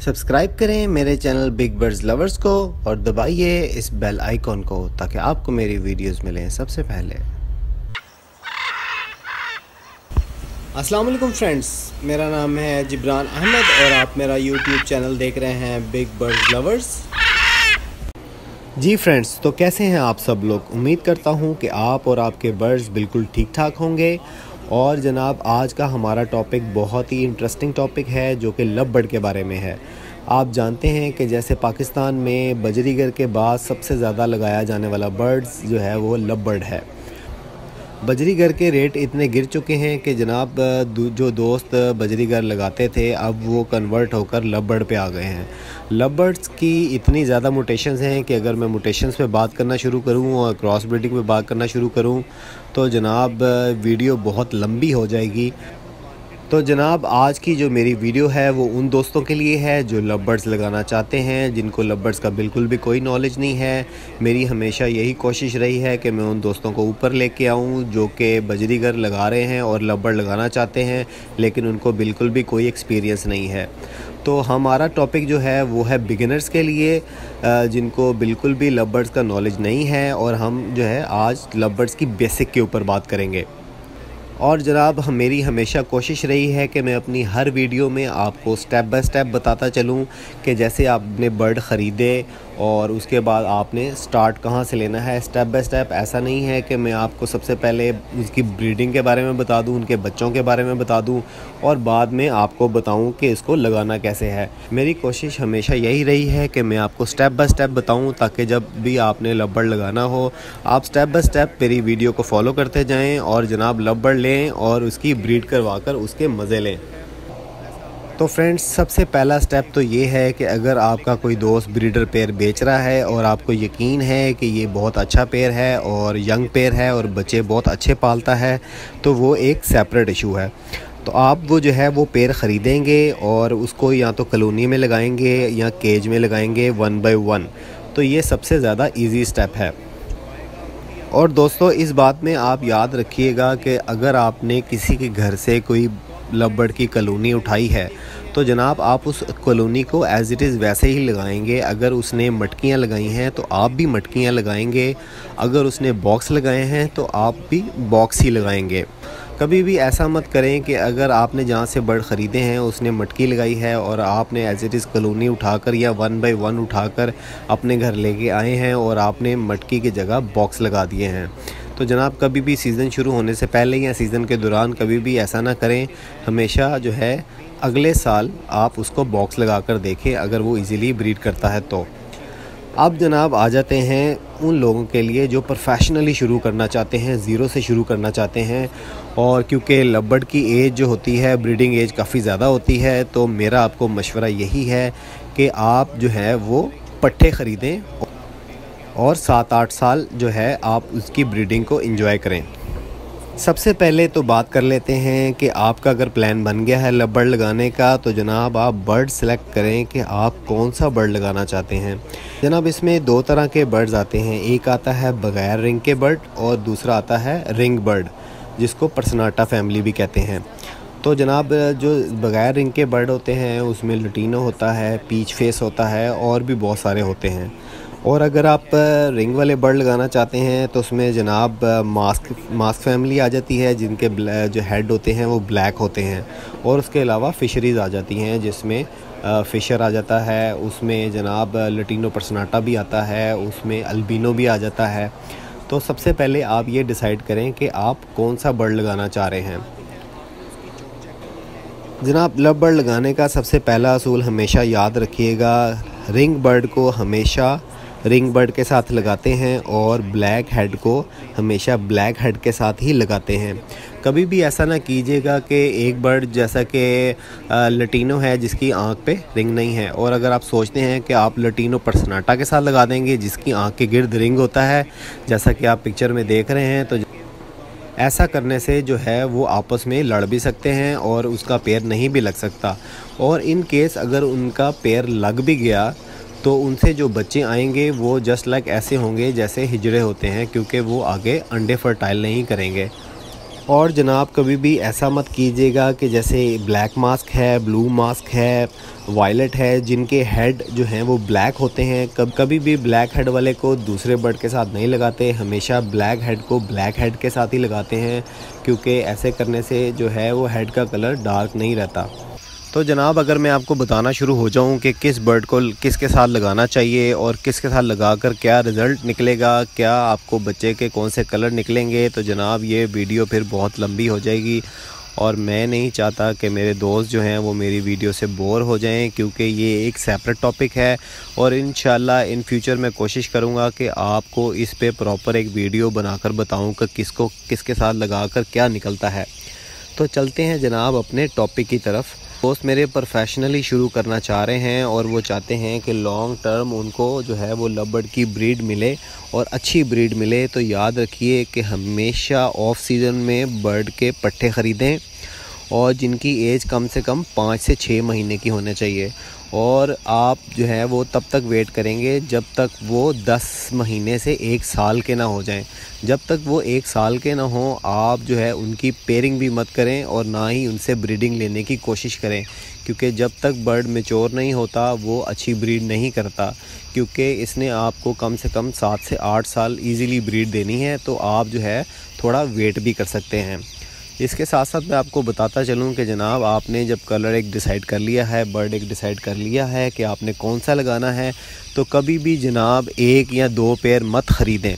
Subscribe करें मेरे channel big birds lovers को और दबाइए इस बेल आइकॉन को ताकि आपको मेरी वीडियोस मिलें सबसे पहले। अस्सलाम वालेकुम फ्रेंड्स, मेरा नाम है जिब्रान अहमद और आप मेरा यूट्यूब चैनल देख रहे हैं बिग बर्ड्स लवर्स। जी फ्रेंड्स, तो कैसे हैं आप सब लोग। उम्मीद करता हूं कि आप और आपके बर्ड्स बिल्कुल ठीक ठाक होंगे। और जनाब, आज का हमारा टॉपिक बहुत ही इंटरेस्टिंग टॉपिक है जो कि लव बर्ड के बारे में है। आप जानते हैं कि जैसे पाकिस्तान में बजरीगर के बाद सबसे ज़्यादा लगाया जाने वाला बर्ड्स जो है वो लव बर्ड है। बजरीगर के रेट इतने गिर चुके हैं कि जनाब जो दोस्त बजरीगर लगाते थे अब वो कन्वर्ट होकर लव बर्ड पे आ गए हैं। लव बर्ड्स की इतनी ज़्यादा म्यूटेशंस हैं कि अगर मैं म्यूटेशंस पे बात करना शुरू करूं और क्रॉस ब्रीडिंग पे बात करना शुरू करूं तो जनाब वीडियो बहुत लंबी हो जाएगी। तो जनाब, आज की जो मेरी वीडियो है वो उन दोस्तों के लिए है जो लव बर्ड्स लगाना चाहते हैं, जिनको लव बर्ड्स का बिल्कुल भी कोई नॉलेज नहीं है। मेरी हमेशा यही कोशिश रही है कि मैं उन दोस्तों को ऊपर लेके आऊं जो कि बजरीगर लगा रहे हैं और लव बर्ड लगाना चाहते हैं लेकिन उनको बिल्कुल भी कोई एक्सपीरियंस नहीं है। तो हमारा टॉपिक जो है वो है बिगिनर्स के लिए, जिनको बिल्कुल भी लव बर्ड्स का नॉलेज नहीं है। और हम जो है आज लव बर्ड्स की बेसिक के ऊपर बात करेंगे। और जनाब, मेरी हमेशा कोशिश रही है कि मैं अपनी हर वीडियो में आपको स्टेप बाय स्टेप बताता चलूं कि जैसे आपने बर्ड ख़रीदे और उसके बाद आपने स्टार्ट कहां से लेना है, स्टेप बाय स्टेप। ऐसा नहीं है कि मैं आपको सबसे पहले उसकी ब्रीडिंग के बारे में बता दूं, उनके बच्चों के बारे में बता दूं और बाद में आपको बताऊं कि इसको लगाना कैसे है। मेरी कोशिश हमेशा यही रही है कि मैं आपको स्टेप बाय स्टेप बताऊं ताकि जब भी आपने लव बर्ड लगाना हो आप स्टेप बाय स्टेप मेरी वीडियो को फॉलो करते जाएँ और जनाब लव बर्ड लें और उसकी ब्रीड करवा कर उसके मज़े लें। तो फ्रेंड्स, सबसे पहला स्टेप तो ये है कि अगर आपका कोई दोस्त ब्रीडर पेयर बेच रहा है और आपको यकीन है कि ये बहुत अच्छा पेयर है और यंग पेयर है और बच्चे बहुत अच्छे पालता है तो वो एक सेपरेट इशू है। तो आप वो जो है वो पेयर ख़रीदेंगे और उसको या तो कॉलोनी में लगाएंगे या केज में लगाएंगे 1 बाय 1। तो ये सबसे ज़्यादा ईजी स्टेप है। और दोस्तों, इस बात में आप याद रखिएगा कि अगर आपने किसी के घर से कोई लव बर्ड की कॉलोनी उठाई है तो जनाब आप उस कॉलोनी को एज़ इट इज़ वैसे ही लगाएंगे। अगर उसने मटकियाँ लगाई हैं तो आप भी मटकियाँ लगाएंगे, अगर उसने बॉक्स लगाए हैं तो आप भी बॉक्स ही लगाएंगे। कभी भी ऐसा मत करें कि अगर आपने जहाँ से बर्ड ख़रीदे हैं उसने मटकी लगाई है और आपने एज़ इट इज़ कॉलोनी उठाकर या 1 बाय 1 उठाकर अपने घर लेके आए हैं और आपने मटकी की जगह बॉक्स लगा दिए हैं। तो जनाब, कभी भी सीज़न शुरू होने से पहले या सीज़न के दौरान कभी भी ऐसा ना करें। हमेशा जो है अगले साल आप उसको बॉक्स लगा कर देखें अगर वो इजीली ब्रीड करता है तो। अब जनाब आ जाते हैं उन लोगों के लिए जो प्रोफेशनली शुरू करना चाहते हैं, ज़ीरो से शुरू करना चाहते हैं। और क्योंकि लव बर्ड की एज जो होती है, ब्रीडिंग एज काफ़ी ज़्यादा होती है, तो मेरा आपको मशवरा यही है कि आप जो है वो पट्ठे ख़रीदें और 7-8 साल जो है आप उसकी ब्रीडिंग को एंजॉय करें। सबसे पहले तो बात कर लेते हैं कि आपका अगर प्लान बन गया है लव बर्ड लगाने का तो जनाब आप बर्ड सेलेक्ट करें कि आप कौन सा बर्ड लगाना चाहते हैं। जनाब, इसमें 2 तरह के बर्ड्स आते हैं। एक आता है बगैर रिंग के बर्ड और दूसरा आता है रिंग बर्ड, जिसको पर्सनाटा फैमिली भी कहते हैं। तो जनाब, जो बगैर रिंग के बर्ड होते हैं उसमें लटीनो होता है, पीच फेस होता है और भी बहुत सारे होते हैं। और अगर आप रिंग वाले बर्ड लगाना चाहते हैं तो उसमें जनाब मास्क फैमिली आ जाती है, जिनके जो हेड होते हैं वो ब्लैक होते हैं। और उसके अलावा फ़िशरीज़ आ जाती हैं जिसमें फ़िशर आ जाता है, उसमें जनाब लटीनो पर्सनाटा भी आता है, उसमें अल्बिनो भी आ जाता है। तो सबसे पहले आप ये डिसाइड करें कि आप कौन सा बर्ड लगाना चाह रहे हैं। जनाब, लव बर्ड लगाने का सबसे पहला असूल हमेशा याद रखिएगा, रिंग बर्ड को हमेशा रिंग बर्ड के साथ लगाते हैं और ब्लैक हेड को हमेशा ब्लैक हेड के साथ ही लगाते हैं। कभी भी ऐसा ना कीजिएगा कि एक बर्ड जैसा कि लटीनो है जिसकी आंख पे रिंग नहीं है और अगर आप सोचते हैं कि आप लटीनो पर्सनाटा के साथ लगा देंगे जिसकी आंख के गिर्द रिंग होता है, जैसा कि आप पिक्चर में देख रहे हैं, तो ऐसा करने से जो है वो आपस में लड़ भी सकते हैं और उसका पेयर नहीं भी लग सकता। और इन केस अगर उनका पेयर लग भी गया तो उनसे जो बच्चे आएंगे वो जस्ट लाइक ऐसे होंगे जैसे हिजड़े होते हैं, क्योंकि वो आगे अंडे फर्टाइल नहीं करेंगे। और जनाब कभी भी ऐसा मत कीजिएगा कि जैसे ब्लैक मास्क है, ब्लू मास्क है, वायलेट है, जिनके हेड जो हैं वो ब्लैक होते हैं, कभी भी ब्लैक हेड वाले को दूसरे बर्ड के साथ नहीं लगाते, हमेशा ब्लैक हेड को ब्लैक हेड के साथ ही लगाते हैं, क्योंकि ऐसे करने से जो है वो हेड का कलर डार्क नहीं रहता। तो जनाब अगर मैं आपको बताना शुरू हो जाऊं कि किस बर्ड को किसके साथ लगाना चाहिए और किसके साथ लगाकर क्या रिज़ल्ट निकलेगा, क्या आपको बच्चे के कौन से कलर निकलेंगे, तो जनाब ये वीडियो फिर बहुत लंबी हो जाएगी और मैं नहीं चाहता कि मेरे दोस्त जो हैं वो मेरी वीडियो से बोर हो जाएं, क्योंकि ये एक सेपरेट टॉपिक है और इंशाल्लाह इन फ्यूचर मैं कोशिश करूँगा कि आपको इस पे प्रॉपर एक वीडियो बनाकर बताऊँ कि किसको किसके साथ लगाकर क्या निकलता है। तो चलते हैं जनाब अपने टॉपिक की तरफ। दोस्त मेरे प्रोफेशनली शुरू करना चाह रहे हैं और वो चाहते हैं कि लॉन्ग टर्म उनको जो है वो लव बर्ड की ब्रीड मिले और अच्छी ब्रीड मिले, तो याद रखिए कि हमेशा ऑफ सीज़न में बर्ड के पट्टे ख़रीदें और जिनकी एज कम से कम 5 से 6 महीने की होने चाहिए। और आप जो है वो तब तक वेट करेंगे जब तक वो 10 महीने से 1 साल के ना हो जाएं। जब तक वो 1 साल के ना हों आप जो है उनकी पेयरिंग भी मत करें और ना ही उनसे ब्रीडिंग लेने की कोशिश करें, क्योंकि जब तक बर्ड मैच्योर नहीं होता वो अच्छी ब्रीड नहीं करता, क्योंकि इसने आपको कम से कम 7 से 8 साल ईज़िली ब्रीड देनी है। तो आप जो है थोड़ा वेट भी कर सकते हैं। इसके साथ साथ मैं आपको बताता चलूं कि जनाब आपने जब कलर एक डिसाइड कर लिया है, बर्ड एक डिसाइड कर लिया है कि आपने कौन सा लगाना है, तो कभी भी जनाब 1 या 2 पेयर मत ख़रीदें।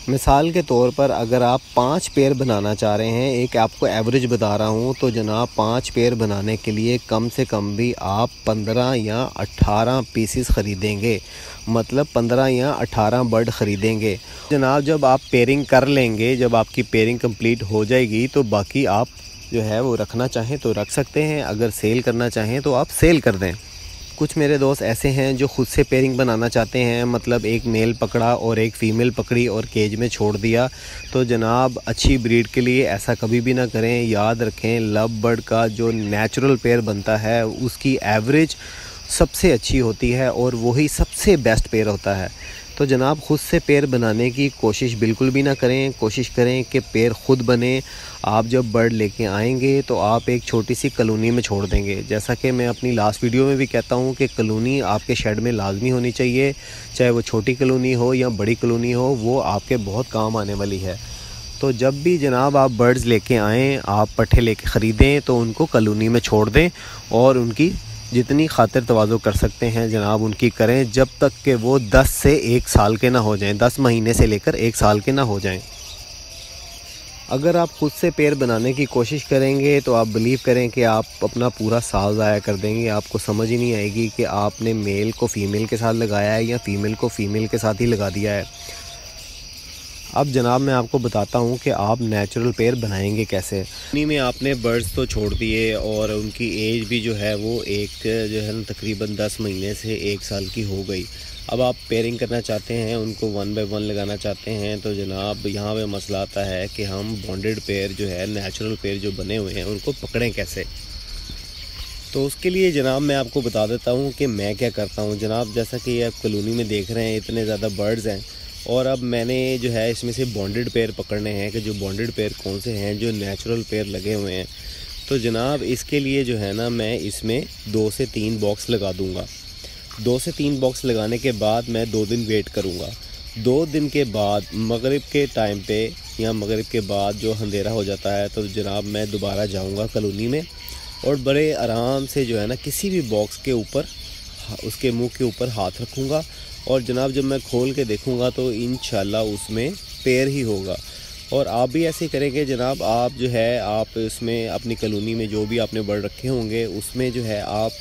मिसाल के तौर पर अगर आप 5 पेयर बनाना चाह रहे हैं, एक आपको एवरेज बता रहा हूँ, तो जनाब 5 पेयर बनाने के लिए कम से कम भी आप 15 या 18 पीसीस ख़रीदेंगे, मतलब 15 या 18 बर्ड ख़रीदेंगे। जनाब जब आप पेयरिंग कर लेंगे, जब आपकी पेयरिंग कंप्लीट हो जाएगी, तो बाकी आप जो है वो रखना चाहें तो रख सकते हैं, अगर सेल करना चाहें तो आप सेल कर दें। कुछ मेरे दोस्त ऐसे हैं जो ख़ुद से पेयरिंग बनाना चाहते हैं, मतलब एक मेल पकड़ा और एक फ़ीमेल पकड़ी और केज में छोड़ दिया। तो जनाब अच्छी ब्रीड के लिए ऐसा कभी भी ना करें। याद रखें लव बर्ड का जो नेचुरल पेयर बनता है उसकी एवरेज सबसे अच्छी होती है और वही सबसे बेस्ट पेयर होता है। तो जनाब ख़ुद से पेयर बनाने की कोशिश बिल्कुल भी ना करें, कोशिश करें कि पेयर ख़ुद बने। आप जब बर्ड लेके आएंगे तो आप एक छोटी सी कॉलोनी में छोड़ देंगे, जैसा कि मैं अपनी लास्ट वीडियो में भी कहता हूं कि कॉलोनी आपके शेड में लाजमी होनी चाहिए, चाहे वो छोटी कॉलोनी हो या बड़ी कॉलोनी हो, वो आपके बहुत काम आने वाली है। तो जब भी जनाब आप बर्ड्स लेके आएँ, आप पट्ठे लेके ख़रीदें तो उनको कॉलोनी में छोड़ दें और उनकी जितनी खातिर तवाज़ो कर सकते हैं जनाब उनकी करें, जब तक कि वो 10 से 1 साल के ना हो जाएं, 10 महीने से लेकर 1 साल के ना हो जाएं। अगर आप खुद से पेयर बनाने की कोशिश करेंगे तो आप बिलीव करें कि आप अपना पूरा साल ज़ाया कर देंगे। आपको समझ ही नहीं आएगी कि आपने मेल को फ़ीमेल के साथ लगाया है या फ़ीमेल को फ़ीमेल के साथ ही लगा दिया है। अब जनाब मैं आपको बताता हूँ कि आप नेचुरल पेयर बनाएंगे कैसे। इन्हीं में आपने बर्ड्स तो छोड़ दिए और उनकी एज भी जो है वो एक जो है ना तकरीबन 10 महीने से 1 साल की हो गई। अब आप पेयरिंग करना चाहते हैं, उनको 1 बाय 1 लगाना चाहते हैं, तो जनाब यहाँ पे मसला आता है कि हम बॉन्डेड पेयर जो है नेचुरल पेयर जो बने हुए हैं उनको पकड़ें कैसे। तो उसके लिए जनाब मैं आपको बता देता हूँ कि मैं क्या करता हूँ। जनाब जैसा कि आप कॉलोनी में देख रहे हैं इतने ज़्यादा बर्ड्स हैं और अब मैंने जो है इसमें से बॉन्डेड पेयर पकड़ने हैं कि जो बॉन्डेड पेयर कौन से हैं जो नेचुरल पेयर लगे हुए हैं। तो जनाब इसके लिए जो है ना मैं इसमें 2 से 3 बॉक्स लगा दूँगा। 2 से 3 बॉक्स लगाने के बाद मैं 2 दिन वेट करूँगा। 2 दिन के बाद मगरिब के टाइम पे या मगरिब के बाद जो अंधेरा हो जाता है तो जनाब मैं दोबारा जाऊँगा कॉलोनी में और बड़े आराम से जो है ना किसी भी बॉक्स के ऊपर उसके मुंह के ऊपर हाथ रखूँगा और जनाब जब मैं खोल के देखूँगा तो इंशाल्लाह उसमें पेयर ही होगा। और आप भी ऐसे करेंगे जनाब, आप जो है आप इसमें अपनी कॉलोनी में जो भी आपने बर्ड रखे होंगे उसमें जो है आप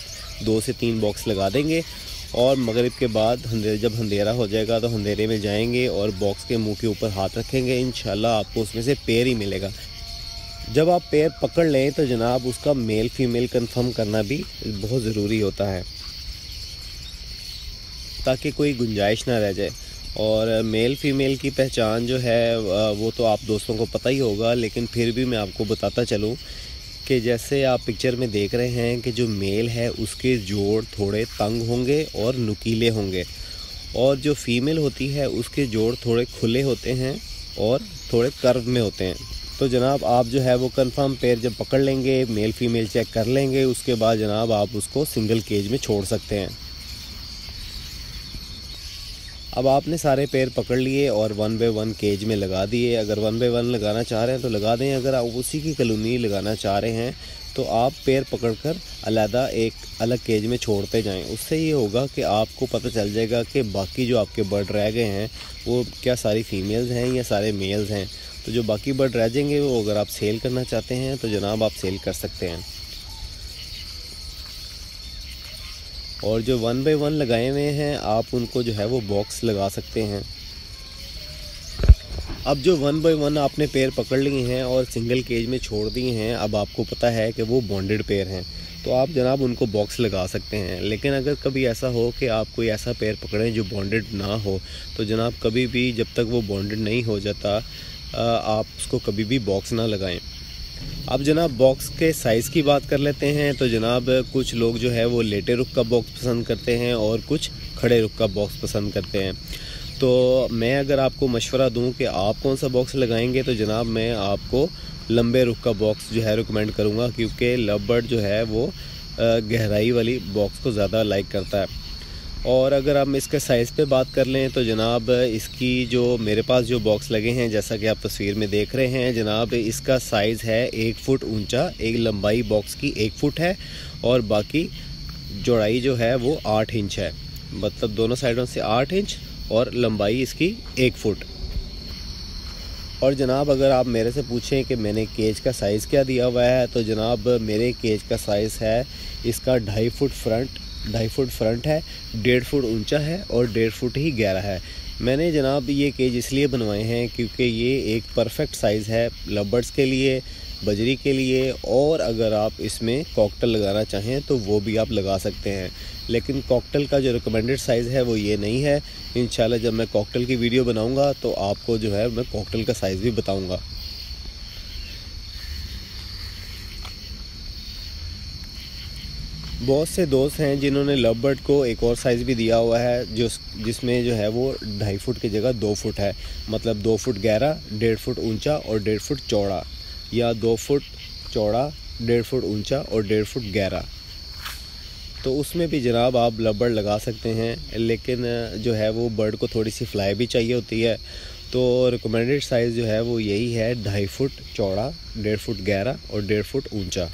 2 से 3 बॉक्स लगा देंगे और मगरिब के बाद जब अंधेरा हो जाएगा तो अंधेरे में जाएंगे और बॉक्स के मुंह के ऊपर हाथ रखेंगे, इंशाल्लाह आपको उसमें से पेयर ही मिलेगा। जब आप पेयर पकड़ लें तो जनाब उसका मेल फीमेल कंफर्म करना भी बहुत ज़रूरी होता है ताकि कोई गुंजाइश ना रह जाए। और मेल फ़ीमेल की पहचान जो है वो तो आप दोस्तों को पता ही होगा, लेकिन फिर भी मैं आपको बताता चलूँ कि जैसे आप पिक्चर में देख रहे हैं कि जो मेल है उसके जोड़ थोड़े तंग होंगे और नुकीले होंगे और जो फ़ीमेल होती है उसके जोड़ थोड़े खुले होते हैं और थोड़े कर्व में होते हैं। तो जनाब आप जो है वो कंफर्म पेयर जब पकड़ लेंगे, मेल फीमेल चेक कर लेंगे, उसके बाद जनाब आप उसको सिंगल केज में छोड़ सकते हैं। अब आपने सारे पेयर पकड़ लिए और 1 बाय 1 केज में लगा दिए। अगर 1 बाय 1 लगाना चाह रहे हैं तो लगा दें, अगर आप उसी की कॉलोनी लगाना चाह रहे हैं तो आप पेयर पकड़कर अलग एक अलग केज में छोड़ते जाएं। उससे ये होगा कि आपको पता चल जाएगा कि बाकी जो आपके बर्ड रह गए हैं वो क्या सारी फीमेल्स हैं या सारे मेल्स हैं। तो जो बाकी बर्ड रह जाएंगे वो अगर आप सेल करना चाहते हैं तो जनाब आप सेल कर सकते हैं। और जो 1 बाय 1 लगाए हुए हैं आप उनको जो है वो बॉक्स लगा सकते हैं। अब जो 1 बाय 1 आपने पेयर पकड़ लिए हैं और सिंगल केज में छोड़ दिए हैं, अब आपको पता है कि वो बॉन्डेड पेयर हैं, तो आप जनाब उनको बॉक्स लगा सकते हैं। लेकिन अगर कभी ऐसा हो कि आप कोई ऐसा पेयर पकड़ें जो बॉन्डेड ना हो, तो जनाब कभी भी जब तक वो बॉन्डेड नहीं हो जाता आप उसको कभी भी बॉक्स ना लगाएं। अब जनाब बॉक्स के साइज़ की बात कर लेते हैं। तो जनाब कुछ लोग जो है वो लेटे रुख का बॉक्स पसंद करते हैं और कुछ खड़े रुख का बॉक्स पसंद करते हैं। तो मैं अगर आपको मशवरा दूं कि आप कौन सा बॉक्स लगाएंगे तो जनाब मैं आपको लंबे रुख का बॉक्स जो है रिकमेंड करूंगा, क्योंकि लव बर्ड जो है वो गहराई वाली बॉक्स को ज़्यादा लाइक करता है। और अगर हम इसके साइज़ पे बात कर लें तो जनाब इसकी जो मेरे पास जो बॉक्स लगे हैं, जैसा कि आप तस्वीर में देख रहे हैं, जनाब इसका साइज़ है 1 फुट ऊंचा, एक लंबाई बॉक्स की 1 फुट है और बाकी चौड़ाई जो है वो 8 इंच है। मतलब दोनों साइडों से 8 इंच और लंबाई इसकी 1 फुट। और जनाब अगर आप मेरे से पूछें कि मैंने केज का साइज़ क्या दिया हुआ है, तो जनाब मेरे केज का साइज़ है इसका 2.5 फुट फ्रंट, 2.5 फुट फ्रंट है, 1.5 फुट ऊंचा है और 1.5 फुट ही गहरा है। मैंने जनाब ये केज इसलिए बनवाए हैं क्योंकि ये एक परफेक्ट साइज़ है लव बर्ड्स के लिए, बजरी के लिए, और अगर आप इसमें कॉकटेल लगाना चाहें तो वो भी आप लगा सकते हैं। लेकिन कॉकटेल का जो रिकमेंडेड साइज़ है वो ये नहीं है। इंशाल्लाह जब मैं कॉकटेल की वीडियो बनाऊंगा तो आपको जो है मैं कॉकटेल का साइज़ भी बताऊंगा। बहुत से दोस्त हैं जिन्होंने लव बर्ड को एक और साइज़ भी दिया हुआ है जिसमें जो है वो 2.5 फुट की जगह 2 फुट है। मतलब 2 फुट गहरा, 1.5 फुट ऊंचा और 1.5 फुट चौड़ा, या 2 फुट चौड़ा, 1.5 फुट ऊंचा और 1.5 फुट गहरा। तो उसमें भी जनाब आप लव बर्ड लगा सकते हैं। लेकिन जो है वो बर्ड को थोड़ी सी फ्लाई भी चाहिए होती है, तो रिकमेंडेड साइज़ जो है वो यही है 2.5 फुट चौड़ा, 1.5 फुट गहरा और 1.5 फुट ऊंचा।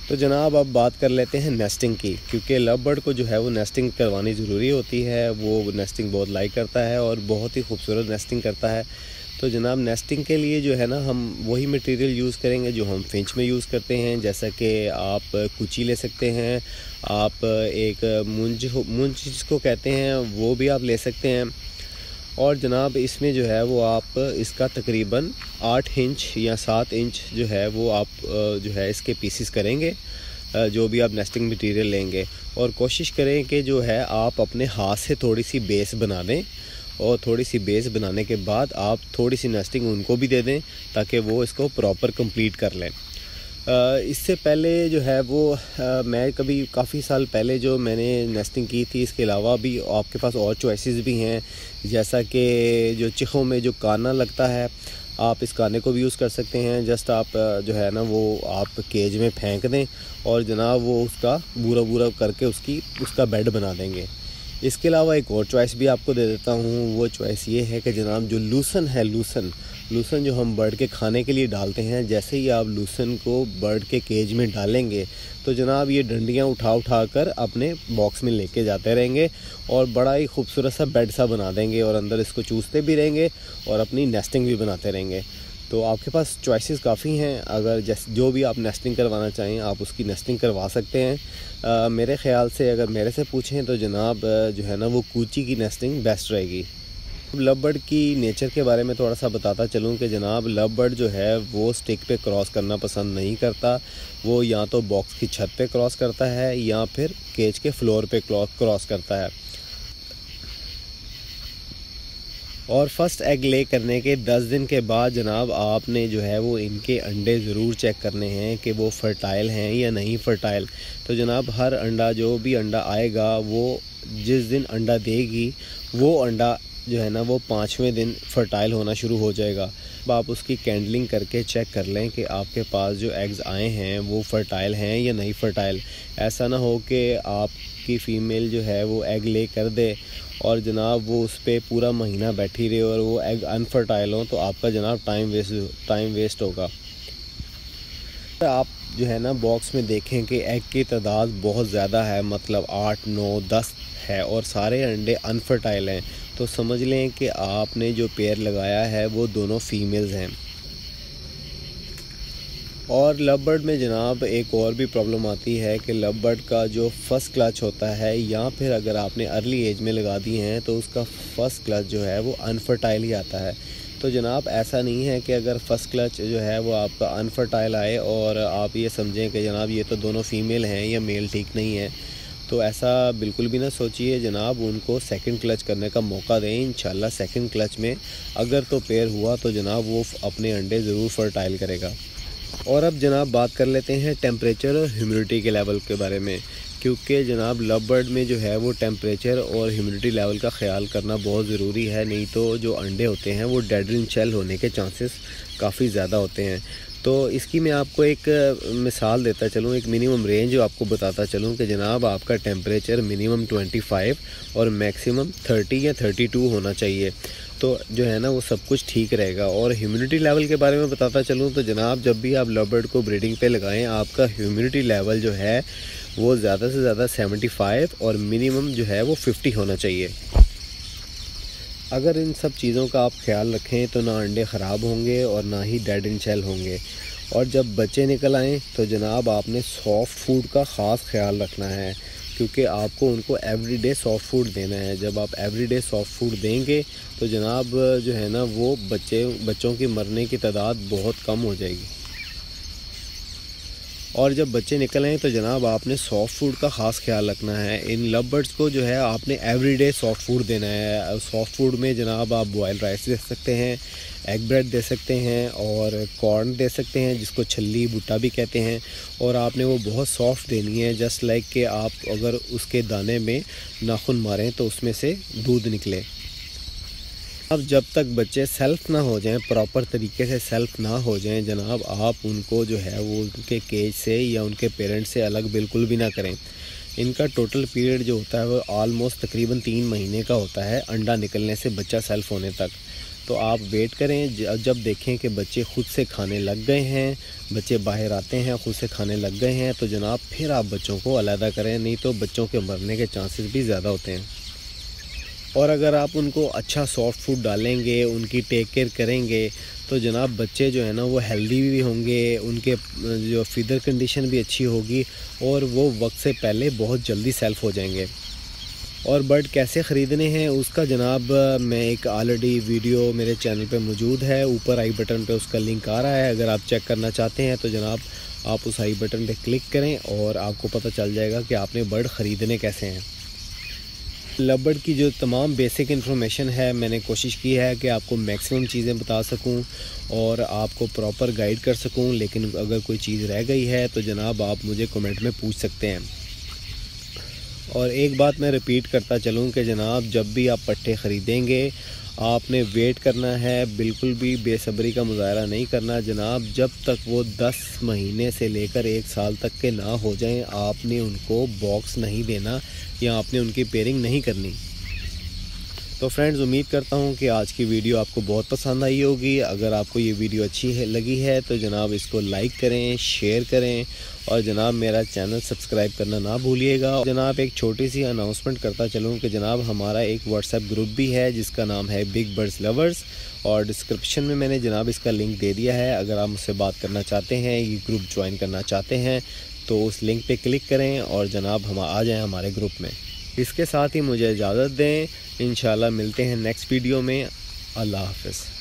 तो जनाब अब बात कर लेते हैं नेस्टिंग की, क्योंकि लव बर्ड को जो है वो नेस्टिंग करवानी ज़रूरी होती है। वो नेस्टिंग बहुत लाइक करता है और बहुत ही खूबसूरत नेस्टिंग करता है। तो जनाब नेस्टिंग के लिए जो है ना हम वही मटेरियल यूज़ करेंगे जो हम फिंच में यूज़ करते हैं। जैसा कि आप कुची ले सकते हैं, आप एक मुंज जिसको कहते हैं वो भी आप ले सकते हैं। और जनाब इसमें जो है वो आप इसका तकरीबन 8 इंच या 7 इंच जो है वो आप जो है इसके पीसीस करेंगे जो भी आप नेस्टिंग मटेरियल लेंगे। और कोशिश करें कि जो है आप अपने हाथ से थोड़ी सी बेस बना दें, और थोड़ी सी बेस बनाने के बाद आप थोड़ी सी नेस्टिंग उनको भी दे दें ताकि वो इसको प्रॉपर कंप्लीट कर लें। इससे पहले जो है वो मैं कभी काफ़ी साल पहले जो मैंने नेस्टिंग की थी, इसके अलावा भी आपके पास और चॉइसेस भी हैं। जैसा कि जो चिखों में जो काना लगता है, आप इस काने को भी यूज़ कर सकते हैं। जस्ट आप जो है ना वो आप केज में फेंक दें और जनाब वो उसका बूरा बूरा करके उसका बेड बना देंगे। इसके अलावा एक और चॉइस भी आपको दे देता हूँ। वो चॉइस ये है कि जनाब जो लूसन है, लूसन जो हम बर्ड के खाने के लिए डालते हैं, जैसे ही आप लूसन को बर्ड के केज में डालेंगे तो जनाब ये डंडियाँ उठा कर अपने बॉक्स में लेके जाते रहेंगे और बड़ा ही खूबसूरत सा बेड सा बना देंगे और अंदर इसको चूसते भी रहेंगे और अपनी नेस्टिंग भी बनाते रहेंगे। तो आपके पास चॉइसेस काफ़ी हैं। अगर जो भी आप नेस्टिंग करवाना चाहें आप उसकी नेस्टिंग करवा सकते हैं। मेरे ख़्याल से अगर मेरे से पूछें तो जनाब जो है ना वो कूची की नेस्टिंग बेस्ट रहेगी। लव बर्ड की नेचर के बारे में थोड़ा सा बताता चलूँ कि जनाब लव बर्ड जो है वो स्टिक पे क्रॉस करना पसंद नहीं करता। वो या तो बॉक्स की छत पे क्रॉस करता है या फिर केज के फ्लोर पे क्रॉस करता है। और फर्स्ट एग ले करने के 10 दिन के बाद जनाब आपने जो है वो इनके अंडे ज़रूर चेक करने हैं कि वो फर्टाइल हैं या नहीं फर्टाइल। तो जनाब हर अंडा जो भी अंडा आएगा वो जिस दिन अंडा देगी वो अंडा जो है ना वो 5वें दिन फर्टाइल होना शुरू हो जाएगा। अब आप उसकी कैंडलिंग करके चेक कर लें कि आपके पास जो एग्ज़ आए हैं वो फर्टाइल हैं या नहीं फर्टाइल। ऐसा ना हो कि आपकी फ़ीमेल जो है वो एग ले कर दे और जनाब वो उस पर पूरा महीना बैठी रहे और वो एग अनफर्टाइल हो, तो आपका जनाब टाइम वेस्ट होगा। आप जो है ना बॉक्स में देखें कि एग की तादाद बहुत ज़्यादा है, मतलब 8, 9, 10 है और सारे अंडे अनफर्टाइल हैं, तो समझ लें कि आपने जो पेयर लगाया है वो दोनों फीमेल्स हैं। और लव बर्ड में जनाब एक और भी प्रॉब्लम आती है कि लव बर्ड का जो फ़र्स्ट क्लच होता है या फिर अगर आपने अर्ली एज में लगा दी हैं तो उसका फ़र्स्ट क्लच जो है वो अनफर्टाइल ही आता है। तो जनाब ऐसा नहीं है कि अगर फ़र्स्ट क्लच जो है वो आपका अनफर्टाइल आए और आप ये समझें कि जनाब ये तो दोनों फ़ीमेल हैं या मेल ठीक नहीं है, तो ऐसा बिल्कुल भी ना सोचिए जनाब। उनको सेकंड क्लच करने का मौका दें। इंशाल्लाह सेकंड क्लच में अगर तो पेयर हुआ तो जनाब वो अपने अंडे ज़रूर फर्टाइल करेगा। और अब जनाब बात कर लेते हैं टेम्परेचर और ह्यूमिडिटी के लेवल के बारे में, क्योंकि जनाब लव बर्ड में जो है वो टेम्परेचर और ह्यूमिडिटी लेवल का ख्याल करना बहुत ज़रूरी है, नहीं तो जो अंडे होते हैं वो डेड इन शेल होने के चांसेस काफ़ी ज़्यादा होते हैं। तो इसकी मैं आपको एक मिसाल देता चलूँ, एक मिनिमम रेंज आपको बताता चलूँ कि जनाब आपका टेम्परेचर मिनिमम 25 और मैक्सिमम 30 या 32 होना चाहिए, तो जो है ना वो सब कुछ ठीक रहेगा। और ह्यूमिडिटी लेवल के बारे में बताता चलूँ तो जनाब जब भी आप लव बर्ड को ब्रीडिंग पे लगाएं, आपका ह्यूमिडिटी लेवल जो है वो ज़्यादा से ज़्यादा 75 और मिनिमम जो है वो 50 होना चाहिए। अगर इन सब चीज़ों का आप ख्याल रखें तो ना अंडे ख़राब होंगे और ना ही डेड इन शेल होंगे। और जब बच्चे निकल आएँ तो जनाब आपने सॉफ़्ट फूड का ख़ास ख्याल रखना है, क्योंकि आपको उनको एवरीडे सॉफ़्ट फूड देना है। जब आप एवरीडे सॉफ़्ट फूड देंगे तो जनाब जो है ना वो बच्चों की मरने की तादाद बहुत कम हो जाएगी। और जब बच्चे निकल आएँ तो जनाब आपने सॉफ़्ट फूड का ख़ास ख्याल रखना है। इन लव बर्ड्स को जो है आपने एवरीडे सॉफ़्ट फूड देना है। सॉफ़्ट फूड में जनाब आप बॉयल राइस दे सकते हैं, एग ब्रेड दे सकते हैं और कॉर्न दे सकते हैं, जिसको छल्ली भुट्टा भी कहते हैं। और आपने वो बहुत सॉफ़्ट देनी है, जस्ट लाइक कि आप अगर उसके दाने में नाखून मारें तो उसमें से दूध निकले। अब जब तक बच्चे सेल्फ़ ना हो जाएं, प्रॉपर तरीके से सेल्फ़ ना हो जाएं जनाब, आप उनको जो है वो उनके केज से या उनके पेरेंट्स से अलग बिल्कुल भी ना करें। इनका टोटल पीरियड जो होता है वो ऑलमोस्ट तकरीबन 3 महीने का होता है, अंडा निकलने से बच्चा सेल्फ़ होने तक। तो आप वेट करें, जब देखें कि बच्चे खुद से खाने लग गए हैं, बच्चे बाहर आते हैं खुद से खाने लग गए हैं, तो जनाब फिर आप बच्चों को अलहदा करें, नहीं तो बच्चों के मरने के चांसेस भी ज़्यादा होते हैं। और अगर आप उनको अच्छा सॉफ्ट फूड डालेंगे, उनकी टेक केयर करेंगे, तो जनाब बच्चे जो है ना वो हेल्दी भी होंगे, उनके जो फीदर कंडीशन भी अच्छी होगी और वो वक्त से पहले बहुत जल्दी सेल्फ हो जाएंगे। और बर्ड कैसे ख़रीदने हैं उसका जनाब मैं एक ऑलरेडी वीडियो मेरे चैनल पे मौजूद है, ऊपर आई बटन पे उसका लिंक आ रहा है। अगर आप चेक करना चाहते हैं तो जनाब आप उस आई बटन पे क्लिक करें और आपको पता चल जाएगा कि आपने बर्ड ख़रीदने कैसे हैं। लव बर्ड की जो तमाम बेसिक इन्फॉर्मेशन है मैंने कोशिश की है कि आपको मैक्सिमम चीज़ें बता सकूं और आपको प्रॉपर गाइड कर सकूं, लेकिन अगर कोई चीज़ रह गई है तो जनाब आप मुझे कमेंट में पूछ सकते हैं। और एक बात मैं रिपीट करता चलूं कि जनाब जब भी आप पट्टे ख़रीदेंगे आपने वेट करना है, बिल्कुल भी बेसब्री का मुजाहरा नहीं करना जनाब। जब तक वो 10 महीने से लेकर 1 साल तक के ना हो जाएं आपने उनको बॉक्स नहीं देना या आपने उनकी पेयरिंग नहीं करनी। तो फ्रेंड्स उम्मीद करता हूँ कि आज की वीडियो आपको बहुत पसंद आई होगी। अगर आपको ये वीडियो अच्छी लगी है तो जनाब इसको लाइक करें, शेयर करें और जनाब मेरा चैनल सब्सक्राइब करना ना भूलिएगा। जनाब एक छोटी सी अनाउंसमेंट करता चलूँ कि जनाब हमारा एक व्हाट्सएप ग्रुप भी है जिसका नाम है बिग बर्ड्स लवर्स, और डिस्क्रिप्शन में मैंने जनाब इसका लिंक दे दिया है। अगर आप मुझसे बात करना चाहते हैं, ये ग्रुप ज्वाइन करना चाहते हैं तो उस लिंक पे क्लिक करें और जनाब हम आ जाएं हमारे ग्रुप में। इसके साथ ही मुझे इजाज़त दें, इंशाल्लाह मिलते हैं नेक्स्ट वीडियो में। अल्लाह हाफ़िज़।